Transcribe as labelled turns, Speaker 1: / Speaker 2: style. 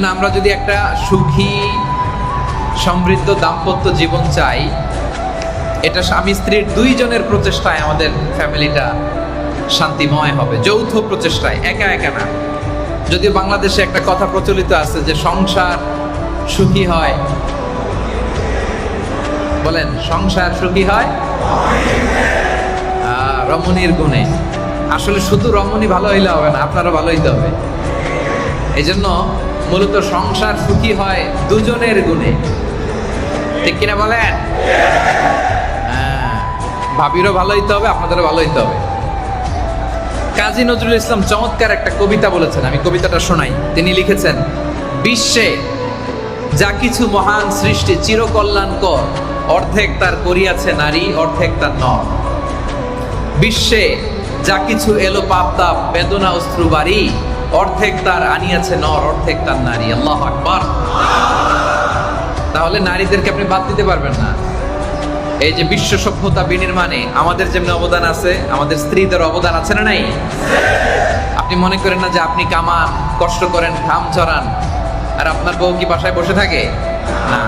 Speaker 1: আমরা যদি একটা সুখী সমৃদ্ধ দাম্পত্য জীবন চাই, এটা স্বামী স্ত্রীর দুইজনের প্রচেষ্টায় আমাদের ফ্যামিলিটা শান্তিময় হবে, যৌথ প্রচেষ্টায়, একা একা না। যদিও বাংলাদেশে একটা কথা প্রচলিত আছে যে সংসার সুখী হয়, বলেন সংসার সুখী হয় রমণীর গুণে। আসলে শুধু রমণী ভালো হইলে হবে না, আপনারও ভালো হইতে হবে। এই জন্য মূলত সংসার সুখী হয় দুজনের গুণে, ঠিক কিনা বলেন? ভাবিরও ভালো হইতে হবে, আপনাদেরও ভালো হইতে হবে। কাজী নজরুল ইসলাম চমৎকার একটা কবিতা বলেছেন, আমি কবিতাটা শোনাই। তিনি লিখেছেন, বিশ্বে যা কিছু মহান সৃষ্টি চিরকল্যাণকর, অর্ধেক তার করিয়াছে নারী, অর্ধেক তার নর। বিশ্বে যা কিছু এলো পাপ তাপ বেদনা অশ্রু বাড়ি, অর্ধেক তার আনিয়াছে নর, অর্ধেক তার নারী। আল্লাহু আকবার। তাহলে নারীদেরকে আপনি বাদ দিতে পারবেন না। এই যে বিশ্ব সভ্যতা বিনির্মাণে আমাদের যেমন অবদান আছে, আমাদের স্ত্রীদের অবদান আছে না নাই? আপনি মনে করেন না যে আপনি কামান, কষ্ট করেন, ঘাম ঝরান, আর আপনার বউ কি বাসায় বসে থাকে? না।